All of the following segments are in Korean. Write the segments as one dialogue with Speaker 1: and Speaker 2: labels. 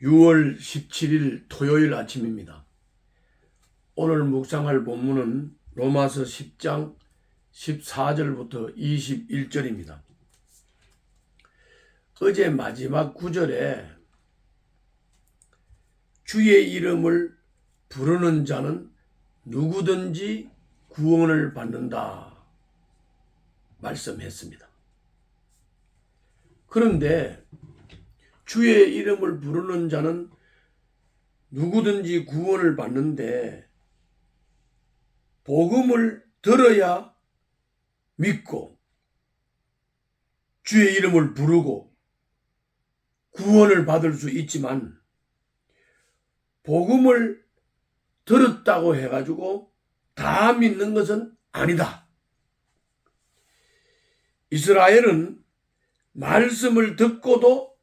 Speaker 1: 6월 17일 토요일 아침입니다. 오늘 묵상할 본문은 로마서 10장 14절부터 21절입니다. 어제 마지막 구절에 주의 이름을 부르는 자는 누구든지 구원을 받는다 말씀했습니다. 그런데 주의 이름을 부르는 자는 누구든지 구원을 받는데 복음을 들어야 믿고 주의 이름을 부르고 구원을 받을 수 있지만 복음을 들었다고 해가지고 다 믿는 것은 아니다. 이스라엘은 말씀을 듣고도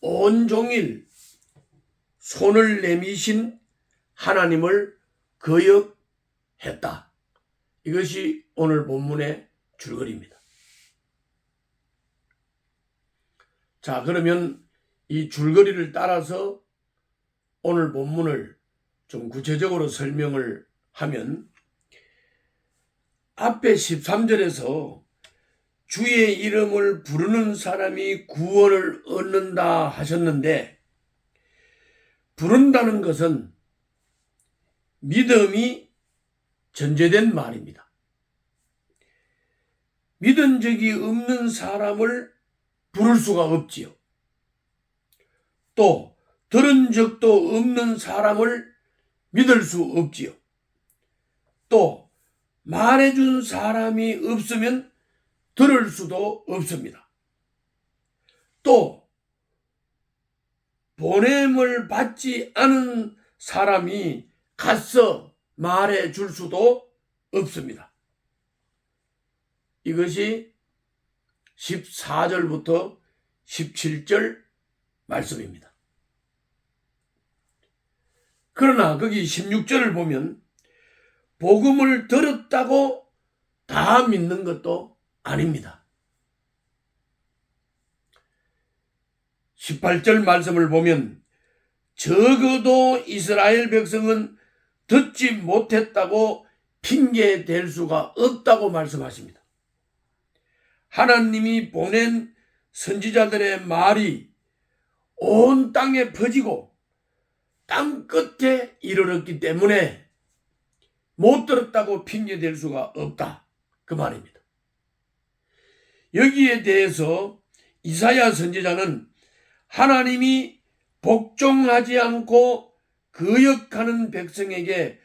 Speaker 1: 온종일 손을 내미신 하나님을 거역했다. 이것이 오늘 본문의 줄거리입니다. 자, 그러면 이 줄거리를 따라서 오늘 본문을 좀 구체적으로 설명을 하면 앞에 13절에서 주의 이름을 부르는 사람이 구원을 얻는다 하셨는데, 부른다는 것은 믿음이 전제된 말입니다. 믿은 적이 없는 사람을 부를 수가 없지요. 또 들은 적도 없는 사람을 믿을 수 없지요. 또 말해준 사람이 없으면 들을 수도 없습니다. 또 보냄을 받지 않은 사람이 가서 말해 줄 수도 없습니다. 이것이 14절부터 17절 말씀입니다. 그러나 거기 16절을 보면 복음을 들었다고 다 믿는 것도 아닙니다. 18절 말씀을 보면 적어도 이스라엘 백성은 듣지 못했다고 핑계댈 수가 없다고 말씀하십니다. 하나님이 보낸 선지자들의 말이 온 땅에 퍼지고 땅 끝에 이르렀기 때문에 못 들었다고 핑계댈 수가 없다. 그 말입니다. 여기에 대해서 이사야 선지자는 하나님이 복종하지 않고 거역하는 백성에게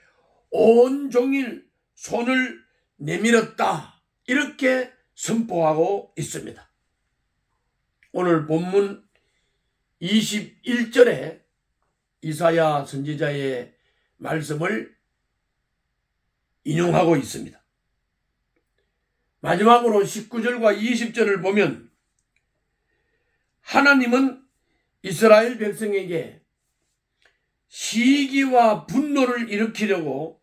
Speaker 1: 온종일 손을 내밀었다, 이렇게 선포하고 있습니다. 오늘 본문 21절에 이사야 선지자의 말씀을 인용하고 있습니다. 마지막으로 19절과 20절을 보면 하나님은 이스라엘 백성에게 시기와 분노를 일으키려고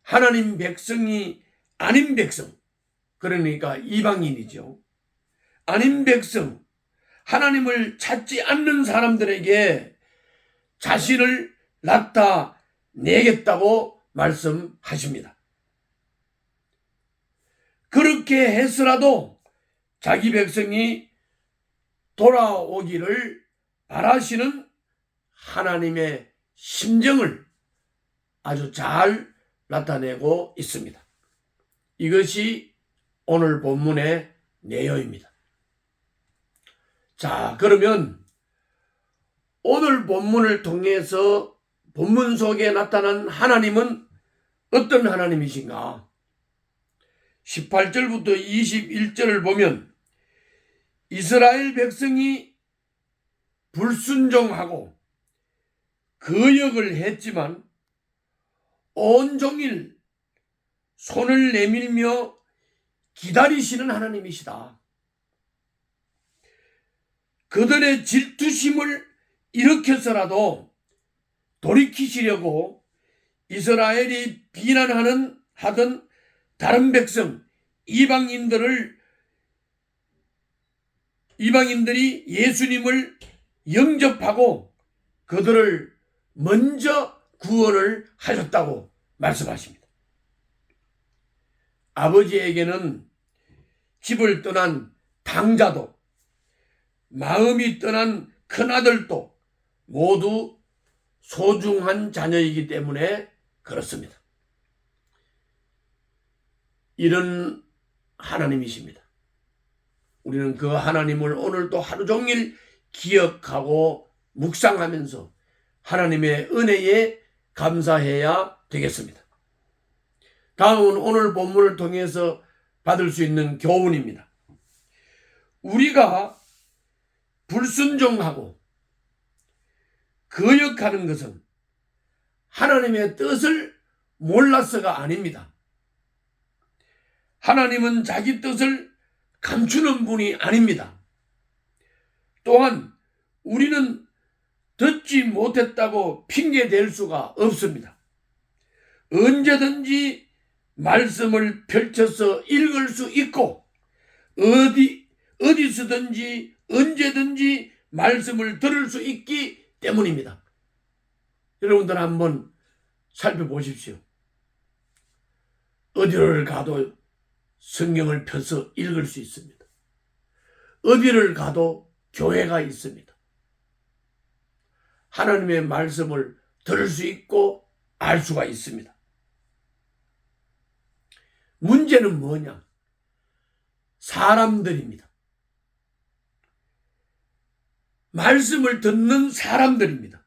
Speaker 1: 하나님 백성이 아닌 백성, 그러니까 이방인이죠, 아닌 백성, 하나님을 찾지 않는 사람들에게 자신을 나타내겠다고 말씀하십니다. 그렇게 해서라도 자기 백성이 돌아오기를 바라시는 하나님의 심정을 아주 잘 나타내고 있습니다. 이것이 오늘 본문의 내용입니다. 자, 그러면 오늘 본문을 통해서 본문 속에 나타난 하나님은 어떤 하나님이신가? 18절부터 21절을 보면 이스라엘 백성이 불순종하고 거역을 했지만 온종일 손을 내밀며 기다리시는 하나님이시다. 그들의 질투심을 일으켜서라도 돌이키시려고 이스라엘이 하던 다른 백성, 이방인들이 예수님을 영접하고 그들을 먼저 구원을 하셨다고 말씀하십니다. 아버지에게는 집을 떠난 당자도 마음이 떠난 큰아들도 모두 소중한 자녀이기 때문에 그렇습니다. 이런 하나님이십니다. 우리는 그 하나님을 오늘도 하루 종일 기억하고 묵상하면서 하나님의 은혜에 감사해야 되겠습니다. 다음은 오늘 본문을 통해서 받을 수 있는 교훈입니다. 우리가 불순종하고 거역하는 것은 하나님의 뜻을 몰라서가 아닙니다. 하나님은 자기 뜻을 감추는 분이 아닙니다. 또한 우리는 듣지 못했다고 핑계댈 수가 없습니다. 언제든지 말씀을 펼쳐서 읽을 수 있고 어디서든지 언제든지 말씀을 들을 수 있기 때문입니다. 여러분들 한번 살펴보십시오. 어디를 가도 성경을 펴서 읽을 수 있습니다. 어디를 가도 교회가 있습니다. 하나님의 말씀을 들을 수 있고 알 수가 있습니다. 문제는 뭐냐? 사람들입니다. 말씀을 듣는 사람들입니다.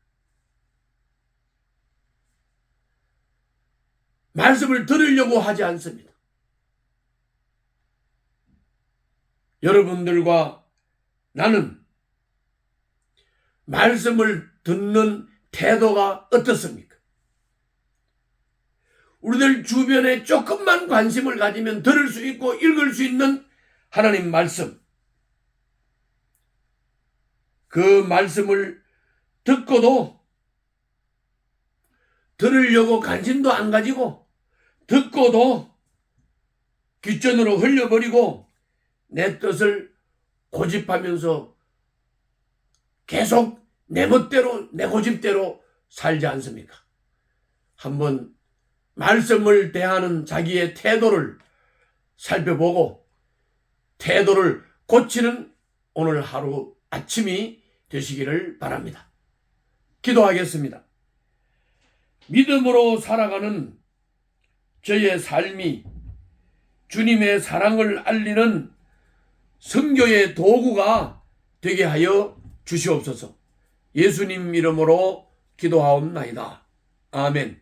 Speaker 1: 말씀을 들으려고 하지 않습니다. 여러분들과 나는 말씀을 듣는 태도가 어떻습니까? 우리들 주변에 조금만 관심을 가지면 들을 수 있고 읽을 수 있는 하나님 말씀, 그 말씀을 듣고도 들으려고 관심도 안 가지고 듣고도 귓전으로 흘려버리고 내 뜻을 고집하면서 계속 내 멋대로 내 고집대로 살지 않습니까? 한번 말씀을 대하는 자기의 태도를 살펴보고 태도를 고치는 오늘 하루 아침이 되시기를 바랍니다. 기도하겠습니다. 믿음으로 살아가는 저의 삶이 주님의 사랑을 알리는 선교의 도구가 되게 하여 주시옵소서. 예수님 이름으로 기도하옵나이다. 아멘.